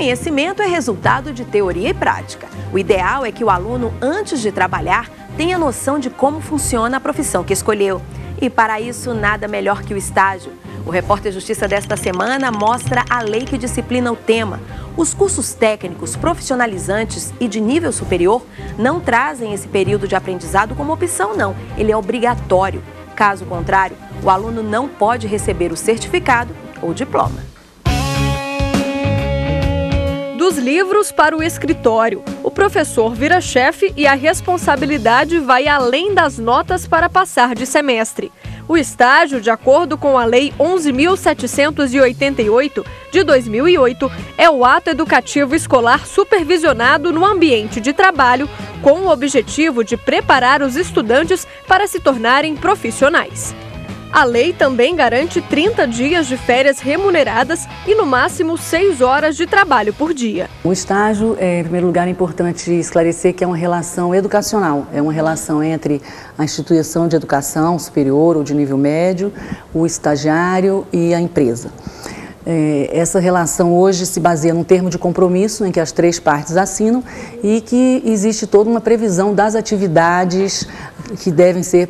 conhecimento é resultado de teoria e prática. O ideal é que o aluno, antes de trabalhar, tenha noção de como funciona a profissão que escolheu. E para isso, nada melhor que o estágio. O Repórter Justiça desta semana mostra a lei que disciplina o tema. Os cursos técnicos, profissionalizantes e de nível superior não trazem esse período de aprendizado como opção, não. Ele é obrigatório. Caso contrário, o aluno não pode receber o certificado ou diploma. Dos livros para o escritório, o professor vira chefe e a responsabilidade vai além das notas para passar de semestre. O estágio, de acordo com a Lei 11.788 de 2008, é o ato educativo escolar supervisionado no ambiente de trabalho com o objetivo de preparar os estudantes para se tornarem profissionais. A lei também garante 30 dias de férias remuneradas e, no máximo, 6 horas de trabalho por dia. O estágio, em primeiro lugar, é importante esclarecer que é uma relação educacional. É uma relação entre a instituição de educação superior ou de nível médio, o estagiário e a empresa. Essa relação hoje se baseia num termo de compromisso em que as 3 partes assinam e que existe toda uma previsão das atividades que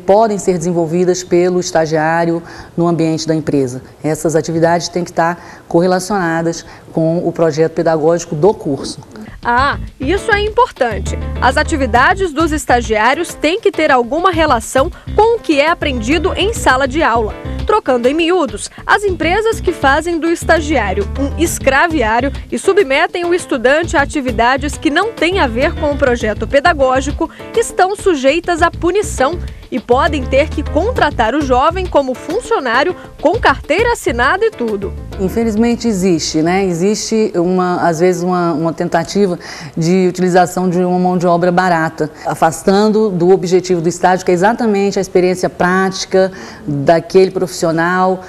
podem ser desenvolvidas pelo estagiário no ambiente da empresa. Essas atividades têm que estar correlacionadas com o projeto pedagógico do curso. Ah, isso é importante. As atividades dos estagiários têm que ter alguma relação com o que é aprendido em sala de aula. Trocando em miúdos, as empresas que fazem do estagiário um escraviário e submetem o estudante a atividades que não têm a ver com o projeto pedagógico estão sujeitas à punição e podem ter que contratar o jovem como funcionário com carteira assinada e tudo. Infelizmente existe, né? Existe às vezes uma tentativa de utilização de uma mão de obra barata, afastando do objetivo do estágio, que é exatamente a experiência prática daquele profissional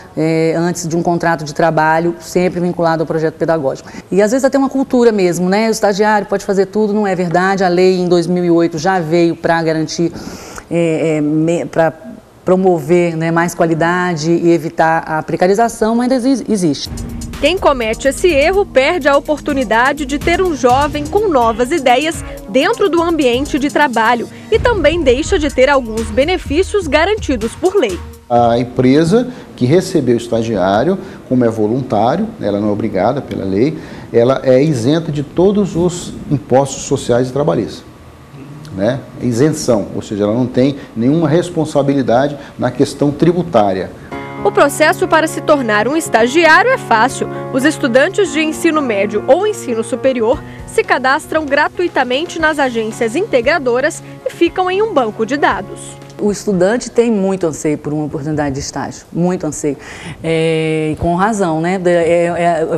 antes de um contrato de trabalho, sempre vinculado ao projeto pedagógico. E às vezes até uma cultura mesmo, né? O estagiário pode fazer tudo, não é verdade. A lei em 2008 já veio para garantir, para promover, né, mais qualidade e evitar a precarização, mas ainda existe. Quem comete esse erro perde a oportunidade de ter um jovem com novas ideias dentro do ambiente de trabalho e também deixa de ter alguns benefícios garantidos por lei. A empresa que recebeu o estagiário, como é voluntário, ela não é obrigada pela lei, ela é isenta de todos os impostos sociais e trabalhistas. Né? Isenção, ou seja, ela não tem nenhuma responsabilidade na questão tributária. O processo para se tornar um estagiário é fácil. Os estudantes de ensino médio ou ensino superior se cadastram gratuitamente nas agências integradoras e ficam em um banco de dados. O estudante tem muito anseio por uma oportunidade de estágio, muito anseio. E com razão, né?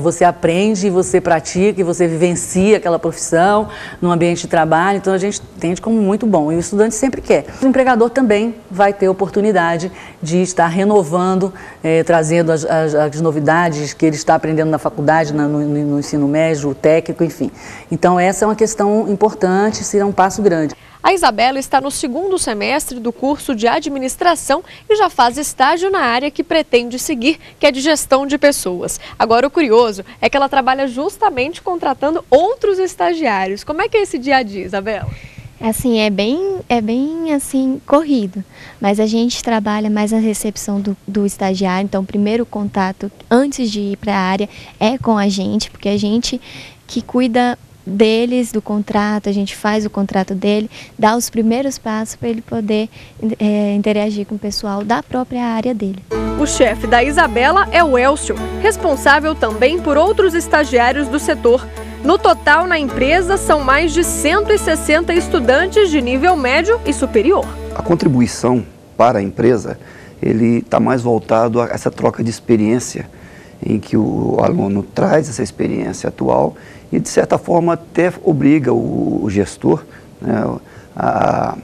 Você aprende, você pratica e você vivencia aquela profissão no ambiente de trabalho, então a gente entende como muito bom. E o estudante sempre quer. O empregador também vai ter oportunidade de estar renovando, trazendo as novidades que ele está aprendendo na faculdade, no ensino médio, técnico, enfim. Então essa é uma questão importante, será um passo grande. A Isabela está no 2º semestre do curso de administração e já faz estágio na área que pretende seguir, que é de gestão de pessoas. Agora, o curioso é que ela trabalha justamente contratando outros estagiários. Como é que é esse dia a dia, Isabela? Assim, é bem assim, corrido, mas a gente trabalha mais na recepção do estagiário, então o primeiro contato antes de ir para a área é com a gente, porque a gente que cuida deles, do contrato, a gente faz o contrato dele, dá os primeiros passos para ele poder interagir com o pessoal da própria área dele. O chefe da Isabela é o Elcio, responsável também por outros estagiários do setor. No total, na empresa, são mais de 160 estudantes de nível médio e superior. A contribuição para a empresa, ele está mais voltado a essa troca de experiência, em que o aluno traz essa experiência atual e, de certa forma, até obriga o gestor, né,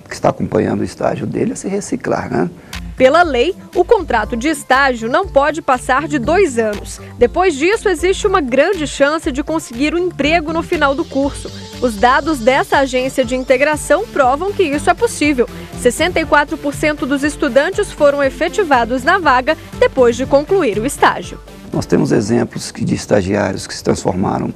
que está acompanhando o estágio dele, a se reciclar, né? Pela lei, o contrato de estágio não pode passar de 2 anos. Depois disso, existe uma grande chance de conseguir um emprego no final do curso. Os dados dessa agência de integração provam que isso é possível. 64% dos estudantes foram efetivados na vaga depois de concluir o estágio. Nós temos exemplos de estagiários que se transformaram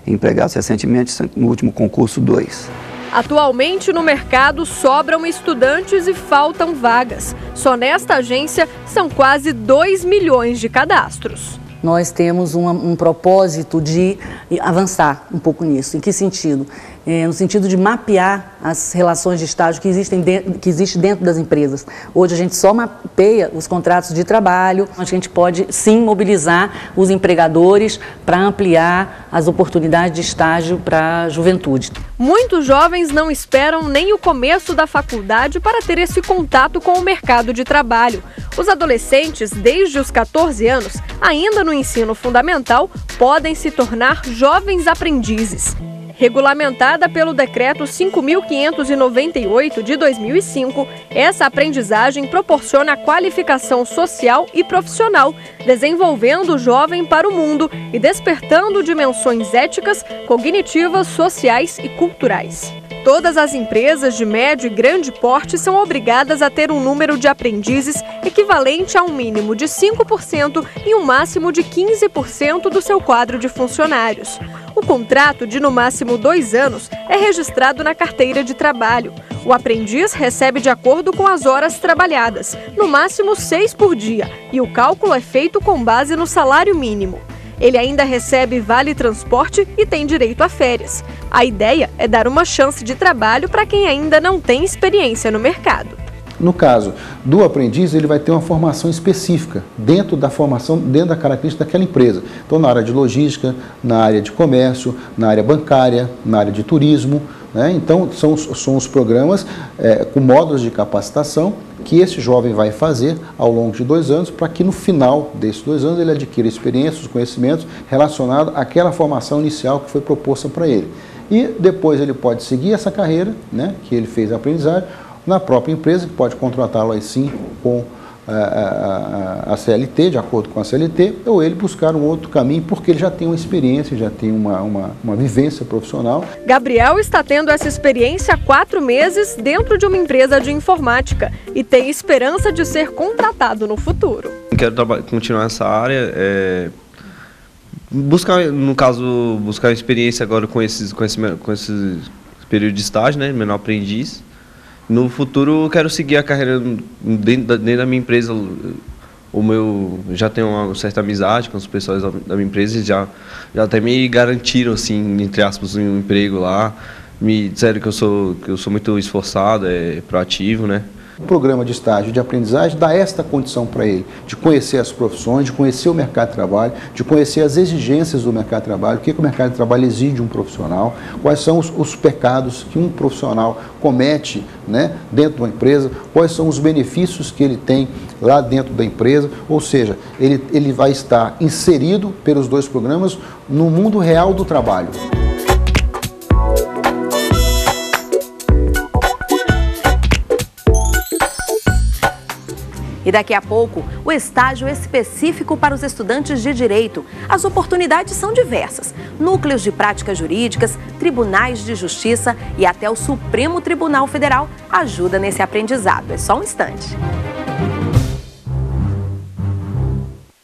empregados recentemente no último concurso 2. Atualmente no mercado sobram estudantes e faltam vagas. Só nesta agência são quase 2 milhões de cadastros. Nós temos um propósito de avançar um pouco nisso. Em que sentido? No sentido de mapear as relações de estágio que existem dentro das empresas. Hoje a gente só mapeia os contratos de trabalho, a gente pode sim mobilizar os empregadores para ampliar as oportunidades de estágio para a juventude. Muitos jovens não esperam nem o começo da faculdade para ter esse contato com o mercado de trabalho. Os adolescentes, desde os 14 anos, ainda no ensino fundamental, podem se tornar jovens aprendizes. Regulamentada pelo Decreto 5.598 de 2005, essa aprendizagem proporciona a qualificação social e profissional, desenvolvendo o jovem para o mundo e despertando dimensões éticas, cognitivas, sociais e culturais. Todas as empresas de médio e grande porte são obrigadas a ter um número de aprendizes equivalente a um mínimo de 5% e um máximo de 15% do seu quadro de funcionários. O contrato de no máximo 2 anos é registrado na carteira de trabalho. O aprendiz recebe de acordo com as horas trabalhadas, no máximo 6 por dia, e o cálculo é feito com base no salário mínimo. Ele ainda recebe vale transporte e tem direito a férias. A ideia é dar uma chance de trabalho para quem ainda não tem experiência no mercado. No caso do aprendiz, ele vai ter uma formação específica dentro da característica daquela empresa. Então, na área de logística, na área de comércio, na área bancária, na área de turismo, né? Então, são os programas com módulos de capacitação que esse jovem vai fazer ao longo de 2 anos, para que no final desses 2 anos ele adquira experiências, conhecimentos relacionados àquela formação inicial que foi proposta para ele. E depois ele pode seguir essa carreira, né, que ele fez a aprendizagem, na própria empresa, que pode contratá-lo aí sim com a CLT, de acordo com a CLT, ou ele buscar um outro caminho, porque ele já tem uma experiência, já tem uma vivência profissional. Gabriel está tendo essa experiência há 4 meses dentro de uma empresa de informática e tem esperança de ser contratado no futuro. Quero continuar nessa área, buscar experiência agora com esse período de estágio, né, menor aprendiz. No futuro, quero seguir a carreira dentro da minha empresa. Já tenho uma certa amizade com as pessoas da minha empresa e já até me garantiram, assim, entre aspas, um emprego lá. Me disseram que eu sou muito esforçado, proativo, né? O programa de estágio de aprendizagem dá esta condição para ele, de conhecer as profissões, de conhecer o mercado de trabalho, de conhecer as exigências do mercado de trabalho, o que o mercado de trabalho exige de um profissional, quais são os pecados que um profissional comete, né, dentro de uma empresa, quais são os benefícios que ele tem lá dentro da empresa, ou seja, ele vai estar inserido pelos 2 programas no mundo real do trabalho. E daqui a pouco, o estágio específico para os estudantes de direito. As oportunidades são diversas. Núcleos de práticas jurídicas, tribunais de justiça e até o Supremo Tribunal Federal ajuda nesse aprendizado. É só um instante.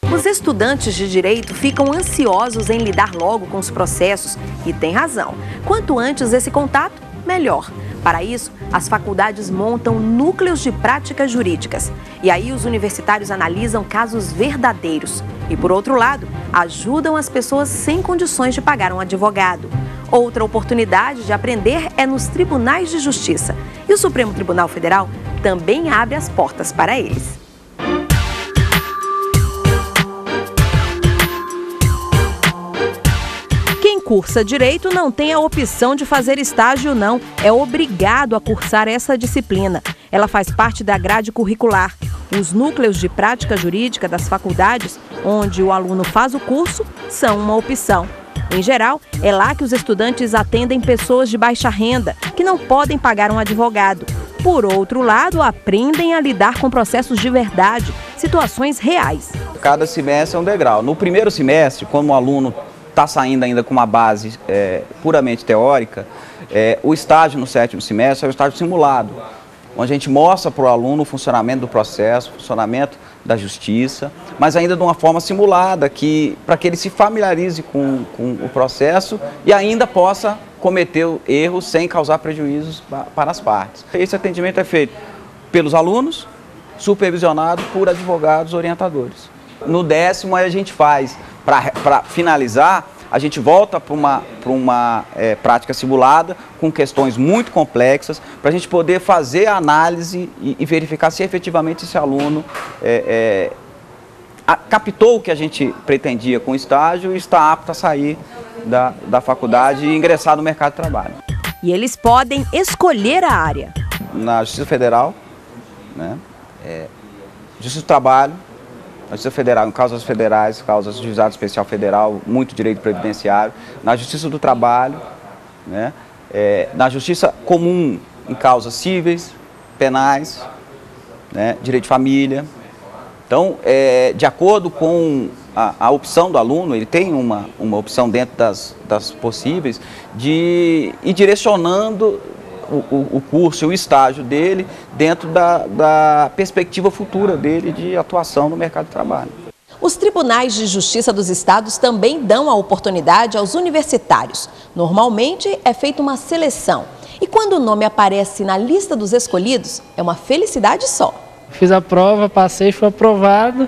Os estudantes de direito ficam ansiosos em lidar logo com os processos e tem razão. Quanto antes esse contato, melhor. Para isso, as faculdades montam núcleos de práticas jurídicas. E aí os universitários analisam casos verdadeiros. E, por outro lado, ajudam as pessoas sem condições de pagar um advogado. Outra oportunidade de aprender é nos tribunais de justiça. E o Supremo Tribunal Federal também abre as portas para eles. Quem cursa direito não tem a opção de fazer estágio, não. É obrigado a cursar essa disciplina. Ela faz parte da grade curricular. Os núcleos de prática jurídica das faculdades, onde o aluno faz o curso, são uma opção. Em geral, é lá que os estudantes atendem pessoas de baixa renda, que não podem pagar um advogado. Por outro lado, aprendem a lidar com processos de verdade, situações reais. Cada semestre é um degrau. No primeiro semestre, como o aluno está saindo ainda com uma base puramente teórica, o estágio no 7º semestre é o estágio simulado. onde a gente mostra para o aluno o funcionamento do processo, o funcionamento da justiça, mas ainda de uma forma simulada, para que ele se familiarize com o processo e ainda possa cometer erros sem causar prejuízos para as partes. Esse atendimento é feito pelos alunos, supervisionado por advogados orientadores. No 10º a gente faz, para finalizar, a gente volta para uma prática simulada com questões muito complexas para a gente poder fazer a análise e verificar se efetivamente esse aluno captou o que a gente pretendia com o estágio e está apto a sair da faculdade e ingressar no mercado de trabalho. E eles podem escolher a área. Na Justiça Federal, né, Justiça do Trabalho, na Justiça Federal, em causas federais, causas de juizado especial federal, muito direito previdenciário, na Justiça do Trabalho, né, na Justiça Comum, em causas cíveis, penais, né, direito de família. Então, de acordo com a opção do aluno, ele tem uma opção dentro das possíveis de ir direcionando o curso e o estágio dele dentro da perspectiva futura dele de atuação no mercado de trabalho. Os tribunais de justiça dos estados também dão a oportunidade aos universitários. Normalmente é feita uma seleção. E quando o nome aparece na lista dos escolhidos, é uma felicidade só. Fiz a prova, passei, fui aprovado.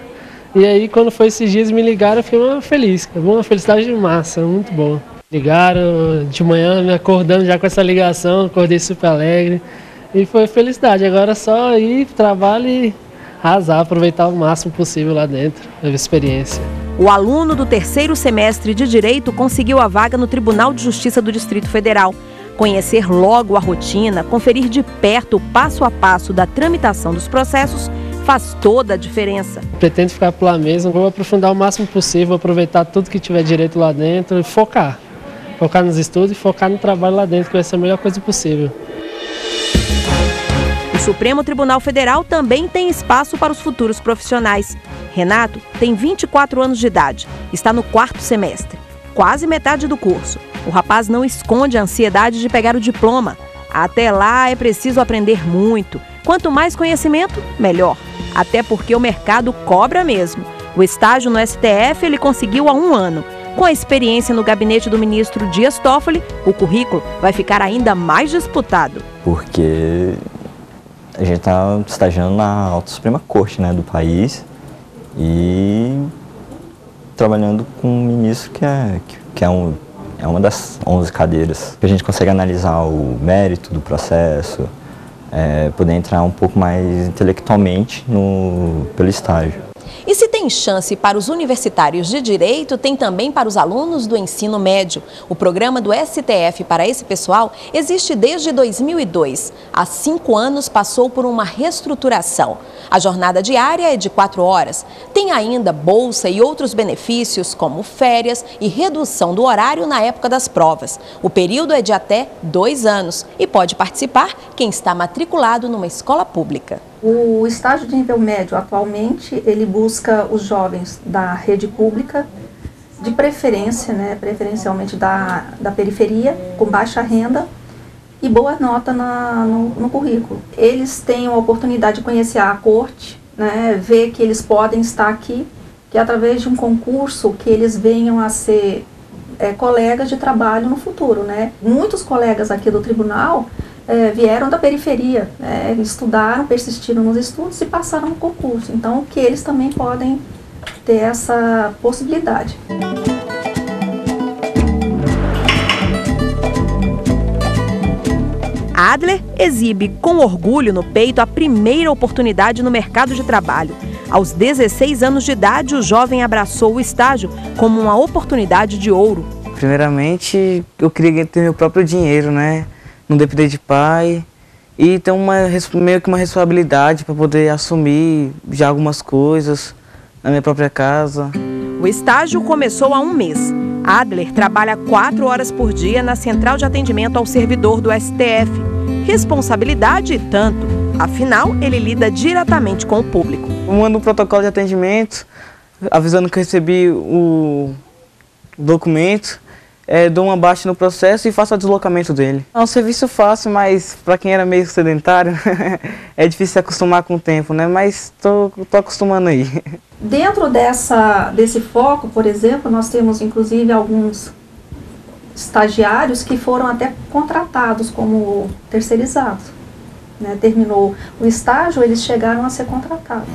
E aí, quando foi esses dias, me ligaram, eu fiquei feliz. É uma felicidade de massa, muito bom. Ligaram de manhã, me acordando já com essa ligação, acordei super alegre. E foi felicidade. Agora é só ir pro trabalho e arrasar, aproveitar o máximo possível lá dentro, a experiência. O aluno do 3º semestre de Direito conseguiu a vaga no Tribunal de Justiça do Distrito Federal. Conhecer logo a rotina, conferir de perto o passo a passo da tramitação dos processos faz toda a diferença. Pretendo ficar por lá mesmo, vou aprofundar o máximo possível, aproveitar tudo que tiver direito lá dentro e focar. Focar nos estudos e focar no trabalho lá dentro, que vai ser a melhor coisa possível. O Supremo Tribunal Federal também tem espaço para os futuros profissionais. Renato tem 24 anos de idade, está no 4º semestre, quase metade do curso. O rapaz não esconde a ansiedade de pegar o diploma. Até lá é preciso aprender muito. Quanto mais conhecimento, melhor. Até porque o mercado cobra mesmo. O estágio no STF ele conseguiu há 1 ano. Com a experiência no gabinete do ministro Dias Toffoli, o currículo vai ficar ainda mais disputado. Porque a gente está estagiando na Alta Suprema Corte, né, do país e trabalhando com um ministro que é uma das 11 cadeiras. A gente consegue analisar o mérito do processo, poder entrar um pouco mais intelectualmente pelo estágio. E se tem chance para os universitários de Direito, tem também para os alunos do ensino médio. O programa do STF para esse pessoal existe desde 2002. Há 5 anos passou por uma reestruturação. A jornada diária é de 4 horas. Tem ainda bolsa e outros benefícios, como férias e redução do horário na época das provas. O período é de até 2 anos e pode participar quem está matriculado numa escola pública. O estágio de nível médio, atualmente, ele busca os jovens da rede pública, de preferência, né, preferencialmente da periferia, com baixa renda e boa nota no currículo. Eles têm a oportunidade de conhecer a corte, né, ver que eles podem estar aqui, que através de um concurso que eles venham a ser colegas de trabalho no futuro, né. Muitos colegas aqui do tribunal vieram da periferia, estudaram, persistiram nos estudos e passaram no concurso. Então, que eles também podem ter essa possibilidade. Adler exibe com orgulho no peito a primeira oportunidade no mercado de trabalho. Aos 16 anos de idade, o jovem abraçou o estágio como uma oportunidade de ouro. Primeiramente, eu queria ter meu próprio dinheiro, né? Não depender de pai e ter meio que uma responsabilidade para poder assumir já algumas coisas na minha própria casa. O estágio começou há 1 mês. Adler trabalha 4 horas por dia na Central de Atendimento ao Servidor do STF. Responsabilidade e tanto, afinal, ele lida diretamente com o público. Eu mando um protocolo de atendimento, avisando que eu recebi o documento. dou uma baixa no processo e faço o deslocamento dele. É um serviço fácil, mas para quem era meio sedentário, é difícil se acostumar com o tempo, né? Mas tô acostumando aí. Dentro desse foco, por exemplo, nós temos inclusive alguns estagiários que foram até contratados como terceirizados. Né? Terminou o estágio, eles chegaram a ser contratados.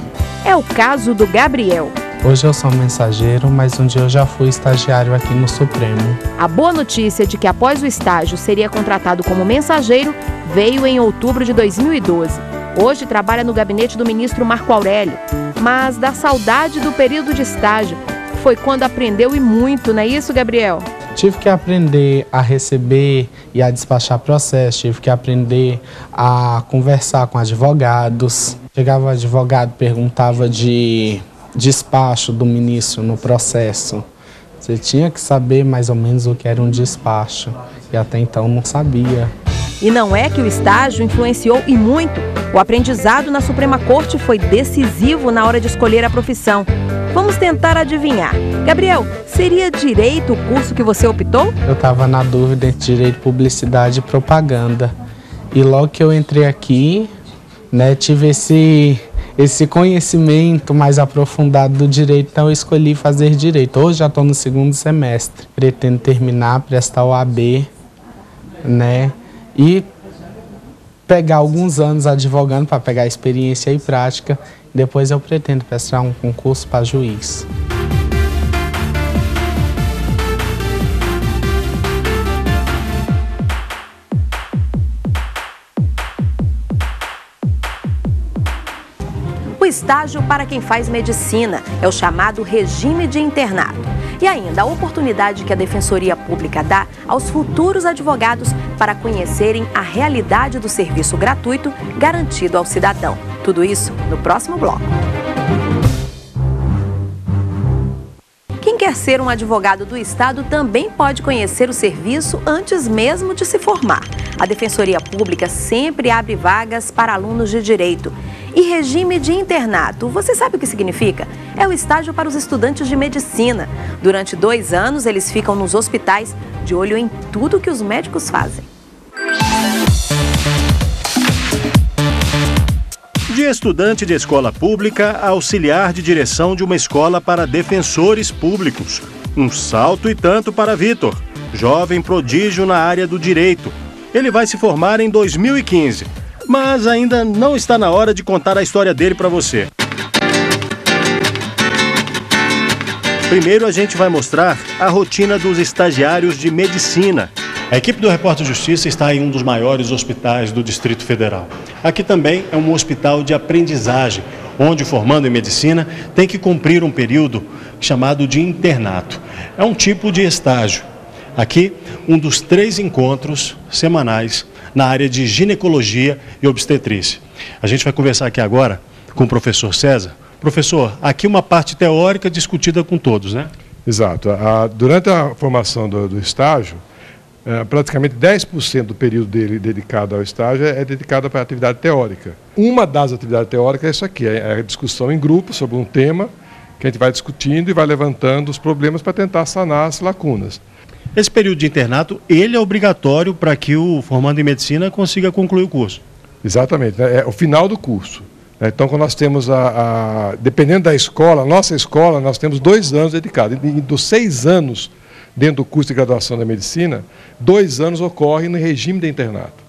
É o caso do Gabriel. Hoje eu sou mensageiro, mas um dia eu já fui estagiário aqui no Supremo. A boa notícia de que após o estágio seria contratado como mensageiro veio em outubro de 2012. Hoje trabalha no gabinete do ministro Marco Aurélio. Mas da saudade do período de estágio foi quando aprendeu e muito, não é isso, Gabriel? Tive que aprender a receber e a despachar processo, tive que aprender a conversar com advogados. Chegava o advogado, perguntava de despacho do ministro no processo. Você tinha que saber mais ou menos o que era um despacho, e até então não sabia. E não é que o estágio influenciou e muito. O aprendizado na Suprema Corte foi decisivo na hora de escolher a profissão. Vamos tentar adivinhar. Gabriel, seria Direito o curso que você optou? Eu estava na dúvida entre Direito, Publicidade e Propaganda. E logo que eu entrei aqui, né, tive esse conhecimento mais aprofundado do Direito, então eu escolhi fazer Direito. Hoje já estou no 2º semestre. Pretendo terminar, prestar o OAB, né, e pegar alguns anos advogando para pegar experiência e prática. Depois eu pretendo prestar um concurso para juiz. O estágio para quem faz medicina é o chamado regime de internato. E ainda a oportunidade que a Defensoria Pública dá aos futuros advogados para conhecerem a realidade do serviço gratuito garantido ao cidadão. Tudo isso no próximo bloco. Quem quer ser um advogado do Estado também pode conhecer o serviço antes mesmo de se formar. A Defensoria Pública sempre abre vagas para alunos de direito. E regime de internato, você sabe o que significa? É o estágio para os estudantes de medicina. Durante 2 anos, eles ficam nos hospitais de olho em tudo que os médicos fazem. De estudante de escola pública a auxiliar de direção de uma escola para defensores públicos. Um salto e tanto para Vitor, jovem prodígio na área do direito. Ele vai se formar em 2015, mas ainda não está na hora de contar a história dele para você. Primeiro a gente vai mostrar a rotina dos estagiários de medicina. A equipe do Repórter Justiça está em um dos maiores hospitais do Distrito Federal. Aqui também é um hospital de aprendizagem, onde, formando em medicina, tem que cumprir um período chamado de internato. É um tipo de estágio. Aqui, um dos 3 encontros semanais na área de ginecologia e obstetrícia. A gente vai conversar aqui agora com o professor César. Professor, aqui uma parte teórica discutida com todos, né? Exato. Durante a formação do estágio, praticamente 10% do período dele dedicado ao estágio é dedicado para a atividade teórica. Uma das atividades teóricas é isso aqui, é a discussão em grupo sobre um tema que a gente vai discutindo e vai levantando os problemas para tentar sanar as lacunas. Esse período de internato, ele é obrigatório para que o formando em medicina consiga concluir o curso? Exatamente, é o final do curso. Então, quando nós temos, dependendo da escola, nossa escola, nós temos 2 anos dedicados. E dos 6 anos dentro do curso de graduação da medicina, 2 anos ocorrem no regime de internato.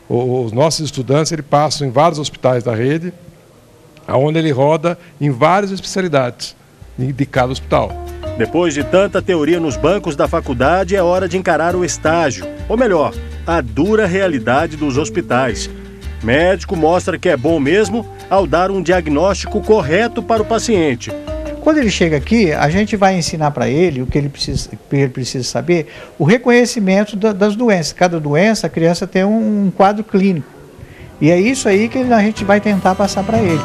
Os nossos estudantes passam em vários hospitais da rede, onde ele roda em várias especialidades de cada hospital. Depois de tanta teoria nos bancos da faculdade, é hora de encarar o estágio. Ou melhor, a dura realidade dos hospitais. Médico mostra que é bom mesmo ao dar um diagnóstico correto para o paciente. Quando ele chega aqui, a gente vai ensinar para ele o que ele precisa saber, o reconhecimento das doenças. Cada doença, a criança tem um quadro clínico. E é isso aí que a gente vai tentar passar para ele.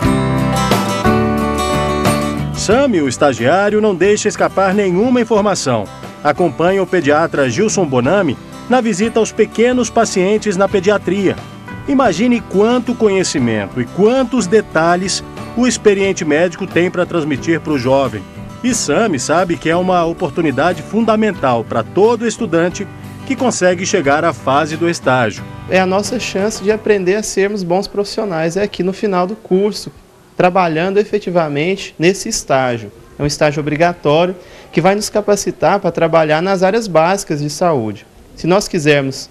Sami, o estagiário, não deixa escapar nenhuma informação. Acompanha o pediatra Gilson Bonami na visita aos pequenos pacientes na pediatria. Imagine quanto conhecimento e quantos detalhes o experiente médico tem para transmitir para o jovem. E Sami sabe que é uma oportunidade fundamental para todo estudante que consegue chegar à fase do estágio. É a nossa chance de aprender a sermos bons profissionais, é aqui no final do curso, trabalhando efetivamente nesse estágio. É um estágio obrigatório que vai nos capacitar para trabalhar nas áreas básicas de saúde. Se nós quisermos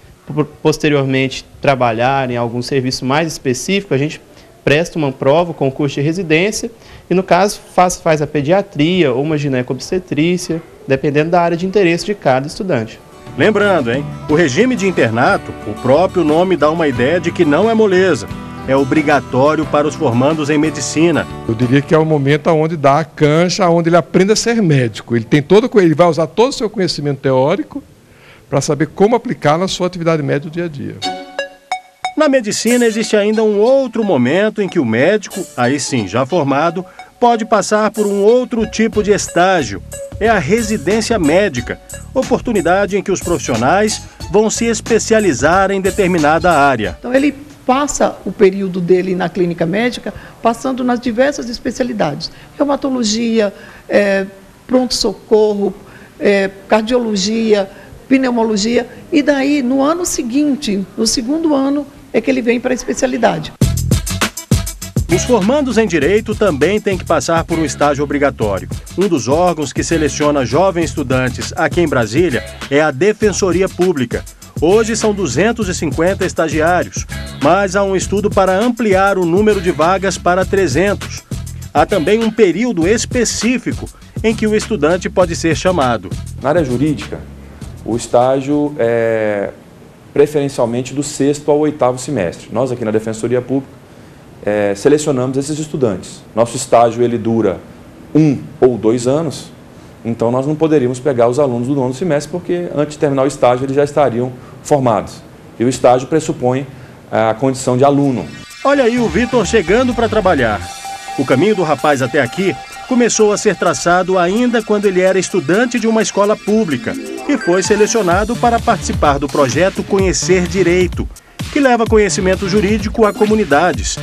posteriormente trabalhar em algum serviço mais específico, a gente presta uma prova, um concurso de residência e, no caso, faz a pediatria ou uma gineco-obstetrícia, dependendo da área de interesse de cada estudante. Lembrando, o regime de internato, o próprio nome dá uma ideia de que não é moleza. É obrigatório para os formandos em medicina. Eu diria que é o momento onde dá a cancha, onde ele aprende a ser médico. Ele vai usar todo o seu conhecimento teórico para saber como aplicar na sua atividade médica do dia a dia. Na medicina existe ainda um outro momento em que o médico, aí sim já formado, pode passar por um outro tipo de estágio. É a residência médica, oportunidade em que os profissionais vão se especializar em determinada área. Então ele passa o período dele na clínica médica passando nas diversas especialidades. Reumatologia, pronto-socorro, cardiologia, pneumologia. E daí, no ano seguinte, no segundo ano, é que ele vem para a especialidade. Os formandos em Direito também têm que passar por um estágio obrigatório. Um dos órgãos que seleciona jovens estudantes aqui em Brasília é a Defensoria Pública. Hoje são 250 estagiários, mas há um estudo para ampliar o número de vagas para 300. Há também um período específico em que o estudante pode ser chamado. Na área jurídica, o estágio é preferencialmente do 6º ao 8º semestre. Nós aqui na Defensoria Pública selecionamos esses estudantes. Nosso estágio ele dura 1 ou 2 anos, então nós não poderíamos pegar os alunos do 9º semestre porque antes de terminar o estágio eles já estariam formados. E o estágio pressupõe a condição de aluno. Olha aí o Vitor chegando para trabalhar. O caminho do rapaz até aqui começou a ser traçado ainda quando ele era estudante de uma escola pública e foi selecionado para participar do projeto Conhecer Direito, que leva conhecimento jurídico a comunidades.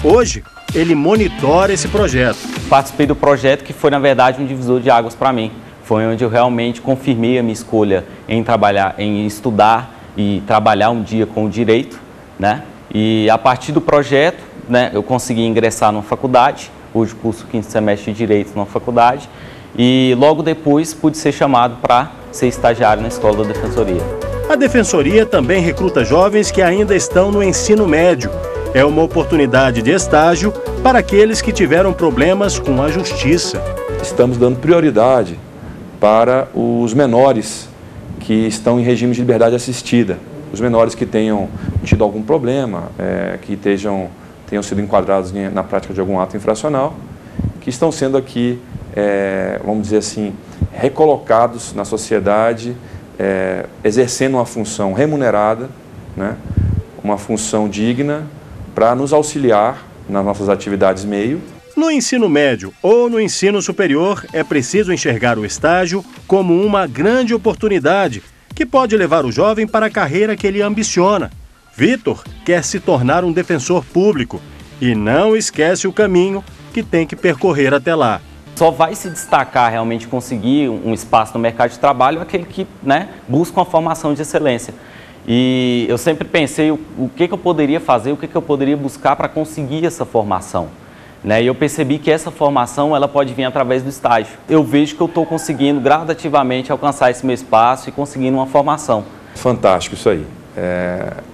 Hoje, ele monitora esse projeto. Participei do projeto que foi, na verdade, um divisor de águas para mim. Foi onde eu realmente confirmei a minha escolha em trabalhar, em estudar e trabalhar um dia com o direito, né? E a partir do projeto, né, eu consegui ingressar numa faculdade, hoje curso 5º semestre de Direito numa faculdade, e logo depois pude ser chamado para ser estagiário na Escola da Defensoria. A Defensoria também recruta jovens que ainda estão no ensino médio. É uma oportunidade de estágio para aqueles que tiveram problemas com a justiça. Estamos dando prioridade para os menores que estão em regime de liberdade assistida. Os menores que tenham tido algum problema, que tenham sido enquadrados na prática de algum ato infracional, que estão sendo aqui, vamos dizer assim, recolocados na sociedade, exercendo uma função remunerada, né, uma função digna, para nos auxiliar nas nossas atividades meio. No ensino médio ou no ensino superior, é preciso enxergar o estágio como uma grande oportunidade que pode levar o jovem para a carreira que ele ambiciona. Vitor quer se tornar um defensor público e não esquece o caminho que tem que percorrer até lá. Só vai se destacar, realmente conseguir um espaço no mercado de trabalho aquele que, né, busca uma formação de excelência. E eu sempre pensei o que eu poderia fazer, o que eu poderia buscar para conseguir essa formação. Né? E eu percebi que essa formação ela pode vir através do estágio. Eu vejo que eu estou conseguindo gradativamente alcançar esse meu espaço e conseguindo uma formação. Fantástico isso aí.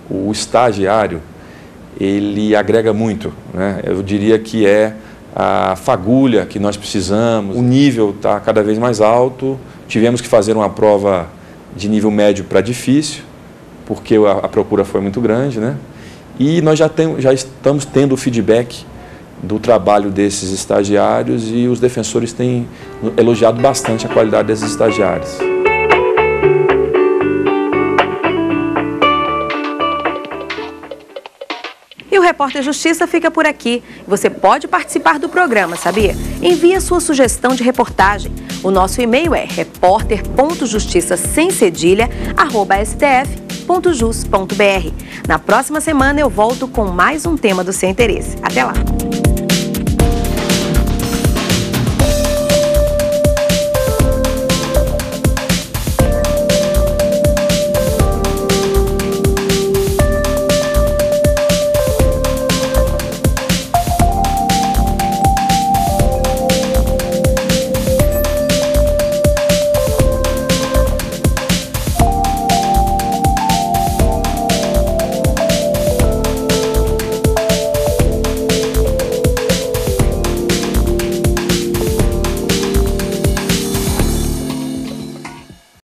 O estagiário, ele agrega muito, né? Eu diria que é a fagulha que nós precisamos. O nível está cada vez mais alto. Tivemos que fazer uma prova de nível médio para difícil, porque a procura foi muito grande, né? E nós já estamos tendo o feedback do trabalho desses estagiários e os defensores têm elogiado bastante a qualidade desses estagiários. E o Repórter Justiça fica por aqui. Você pode participar do programa, sabia? Envie a sua sugestão de reportagem. O nosso e-mail é repórter.justiça@stf.jus.br. Na próxima semana eu volto com mais um tema do seu interesse. Até lá!